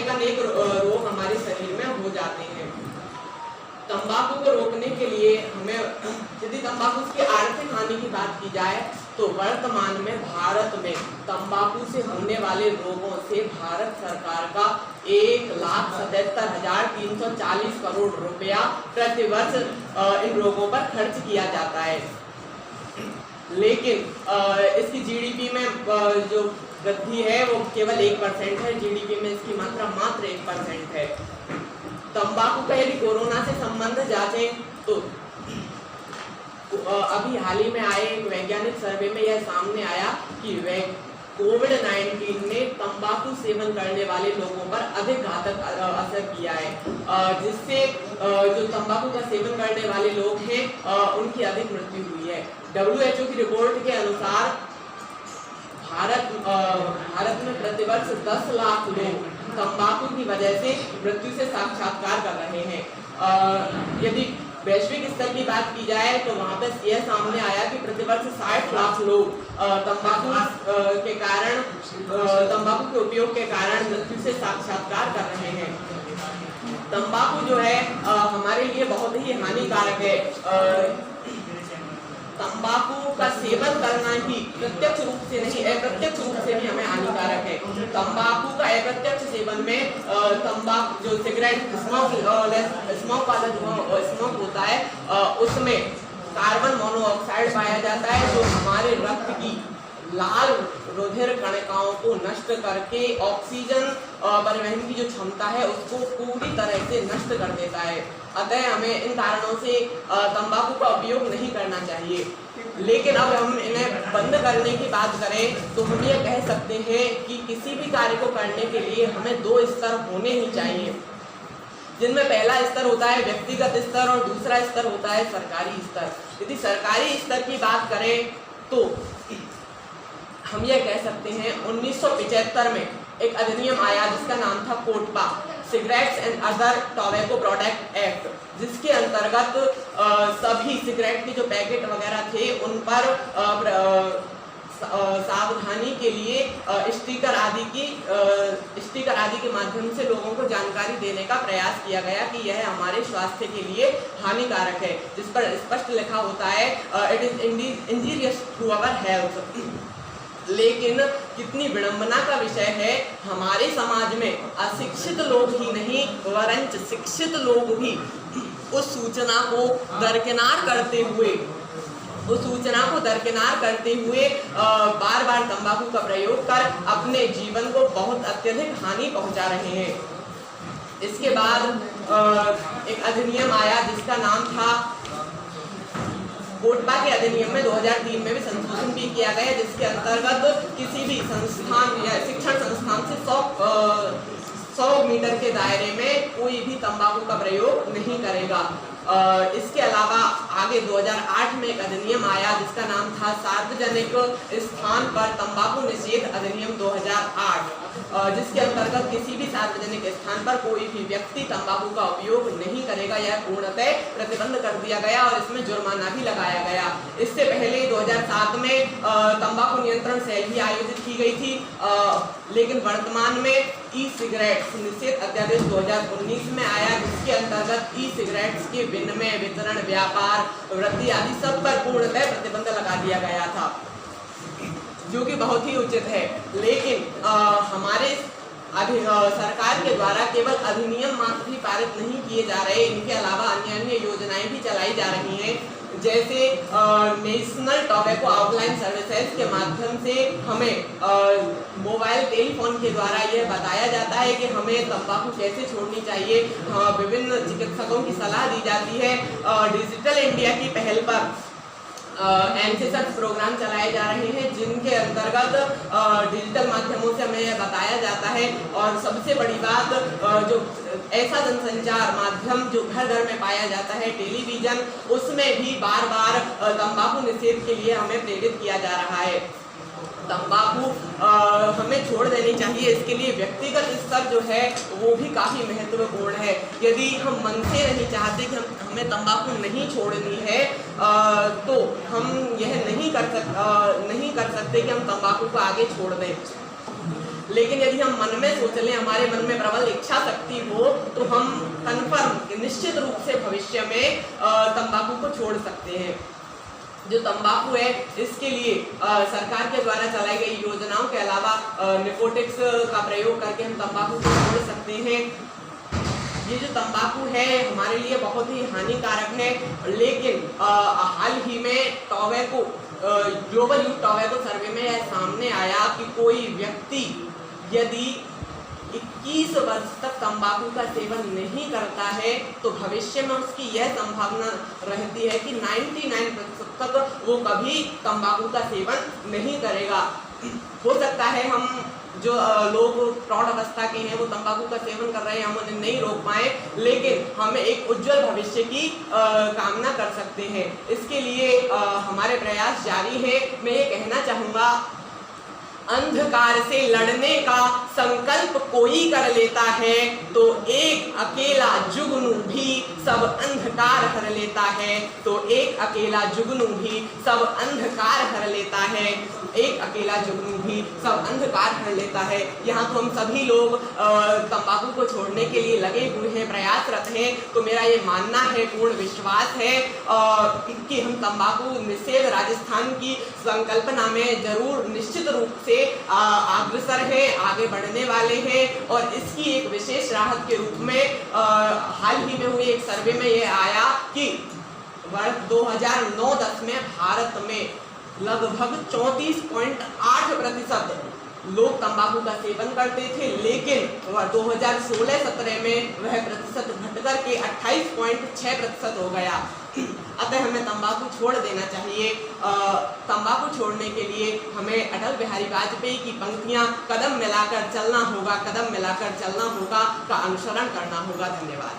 अनेक रोग हमारे शरीर में हो जाते हैं। तंबाकू को रोकने के लिए हमें, यदि तंबाकू की आर्थिक हानि की बात की जाए तो वर्तमान में भारत में तंबाकू से होने वाले रोगों से भारत सरकार का 1,77,340 करोड़ रुपया प्रतिवर्ष इन रोगों पर खर्च किया जाता है। लेकिन इसकी जीडीपी में जो वृद्धि है वो केवल 1% है। जीडीपी में इसकी मात्रा मात्र 1% है। तंबाकू का यदि कोरोना से संबंध जांचें तो अभी हाल ही में आए एक वैज्ञानिक सर्वे में यह सामने आया कि कोविड-19 ने तंबाकू सेवन करने वाले लोगों पर अधिक घातक असर किया है, जिससे जो तंबाकू का सेवन करने वाले लोग हैं उनकी अधिक मृत्यु हुई है। WHO की रिपोर्ट के अनुसार भारत में प्रतिवर्ष 10 लाख लोग तंबाकू की वजह से मृत्यु से साक्षात्कार कर रहे हैं। यदि वैश्विक स्तर की बात की जाए तो वहाँ पे यह सामने आया कि प्रतिवर्ष 60 लाख लोग तंबाकू के उपयोग के कारण मृत्यु से साक्षात्कार कर रहे हैं। तंबाकू जो है हमारे लिए बहुत ही हानिकारक है। तंबाकू का सेवन करना ही प्रत्यक्ष रूप से नहीं, अप्रत्यक्ष रूप से भी हमें हानिकारक है। तंबाकू का अप्रत्यक्ष सेवन में तंबाकू जो सिगरेट स्मोक वाला स्मोक होता है उसमें कार्बन मोनोऑक्साइड पाया जाता है, जो हमारे रक्त की लाल रुधिर कणिकाओं को नष्ट करके ऑक्सीजन परिवहन की जो क्षमता है उसको पूरी तरह से नष्ट कर देता है। अतः हमें इन कारणों से तंबाकू का उपयोग नहीं करना चाहिए। लेकिन अब हम इन्हें बंद करने की बात करें तो हम ये कह सकते हैं कि किसी भी कार्य को करने के लिए हमें 2 स्तर होने ही चाहिए, जिनमें पहला स्तर होता है व्यक्तिगत स्तर और दूसरा स्तर होता है सरकारी स्तर। यदि सरकारी स्तर की बात करें तो हम ये कह सकते हैं 1975 में एक अधिनियम आया जिसका नाम था COTPA, cigarettes and other tobacco product act, जिसके अंतर्गत सभी सिगरेट के जो पैकेट वगैरह थे उन पर सावधानी के लिए स्टिकर आदि के माध्यम से लोगों को जानकारी देने का प्रयास किया गया कि यह हमारे स्वास्थ्य के लिए हानिकारक है, जिस पर स्पष्ट लिखा होता है it is injurious to our health. लेकिन कितनी विडंबना का विषय है, हमारे समाज में अशिक्षित लोग ही नहीं वरंच शिक्षित लोग भी उस सूचना को दरकिनार करते हुए बार बार तंबाकू का प्रयोग कर अपने जीवन को बहुत अत्यधिक हानि पहुंचा रहे हैं। इसके बाद एक अधिनियम आया जिसका नाम था कोटपा के अधिनियम में 2003 में भी संशोधन भी किया गया, जिसके अंतर्गत किसी भी संस्थान या शिक्षण संस्थान से 100 मीटर के दायरे में कोई भी तंबाकू का प्रयोग नहीं करेगा। इसके अलावा आगे 2008 में एक अधिनियम आया जिसका नाम था सार्वजनिक स्थान पर तंबाकू निषेध अधिनियम 2008, जिसके अंतर्गत किसी भी सार्वजनिक स्थान पर कोई भी व्यक्ति तंबाकू का उपयोग नहीं करेगा, यह पूर्णतः प्रतिबंध कर दिया गया और इसमें जुर्माना भी लगाया गया। इससे पहले 2007 में तंबाकू नियंत्रण सेल भी आयोजित की गई थी, लेकिन वर्तमान में ई सिगरेट्स निषेध अध्यादेश 2019 में आया, जिसके अंतर्गत ई सिगरेट्स के विनिमय, वितरण, व्यापार, वृद्धि आदि सब पर पूर्णतः प्रतिबंध लगा दिया गया था, जो कि बहुत ही उचित है। लेकिन हमारे सरकार के द्वारा केवल अधिनियम मात्र ही पारित नहीं किए जा रहे, इनके अलावा अन्य योजनाएं भी चलाई जा रही हैं, जैसे नेशनल टोबैको आउटलाइन सर्विसेज के माध्यम से हमें मोबाइल टेलीफोन के द्वारा यह बताया जाता है कि हमें तंबाकू कैसे छोड़नी चाहिए। विभिन्न चिकित्सकों की सलाह दी जाती है। डिजिटल इंडिया की पहल पर एनसीएस प्रोग्राम चलाए जा रहे हैं, जिनके अंतर्गत डिजिटल माध्यमों से हमें यह बताया जाता है। और सबसे बड़ी बात, जो ऐसा जनसंचार माध्यम जो घर घर में पाया जाता है, टेलीविजन, उसमें भी बार बार तंबाकू निषेध के लिए हमें प्रेरित किया जा रहा है। तंबाकू हमें छोड़ देनी चाहिए। इसके लिए व्यक्तिगत स्तर जो है वो भी काफ़ी महत्वपूर्ण है। यदि हम मन से नहीं चाहते कि हमें तंबाकू नहीं छोड़नी है तो हम यह नहीं कर सकते कि हम तंबाकू को आगे छोड़ दें। लेकिन यदि हम मन में सोच लें, हमारे मन में प्रबल इच्छा शक्ति हो, तो हम कन्फर्म निश्चित रूप से भविष्य में तंबाकू को छोड़ सकते हैं। जो तंबाकू है, इसके लिए सरकार के द्वारा चलाई गई योजनाओं के अलावा निकोटिक्स का प्रयोग करके हम तंबाकू को छोड़ सकते हैं। ये जो तंबाकू है हमारे लिए बहुत ही हानिकारक है, लेकिन हाल ही में टोबैको ग्लोबल यूथ टोबैको सर्वे में यह सामने आया कि कोई व्यक्ति यदि 21 वर्ष तक तंबाकू का सेवन नहीं करता है तो भविष्य में उसकी यह संभावना रहती है कि 99% तक वो कभी तंबाकू का सेवन नहीं करेगा। हो सकता है हम जो लोग प्रौढ़ अवस्था के हैं वो तंबाकू का सेवन कर रहे हैं, हम उन्हें नहीं रोक पाए, लेकिन हम एक उज्जवल भविष्य की कामना कर सकते हैं। इसके लिए हमारे प्रयास जारी है। मैं ये कहना चाहूँगा, अंधकार से लड़ने का संकल्प कोई कर लेता है तो एक अकेला जुगनू भी सब अंधकार हर लेता है, तो एक अकेला जुगनू भी सब अंधकार हर लेता है, एक अकेला जुगनू भी सब अंधकार हर लेता है। यहाँ तो हम सभी लोग तंबाकू को छोड़ने के लिए लगे हुए हैं, प्रयासरत हैं। तो मेरा ये मानना है, पूर्ण विश्वास है कि हम तंबाकू निषेध राजस्थान की संकल्पना में जरूर निश्चित रूप से अग्रसर है, आगे बढ़ने वाले हैं। और इसकी एक विशेष राहत के रूप में हाल ही में हुए एक सर्वे में यह आया कि वर्ष 2009-10 में भारत में लगभग 34.8% लोग तंबाकू का सेवन करते थे, लेकिन 2016-17 में वह प्रतिशत घटकर के 28.6% हो गया। अतः हमें तंबाकू छोड़ देना चाहिए। तंबाकू छोड़ने के लिए हमें अटल बिहारी वाजपेयी की पंक्तियां कदम मिलाकर चलना होगा, कदम मिलाकर चलना होगा का अनुसरण करना होगा। धन्यवाद।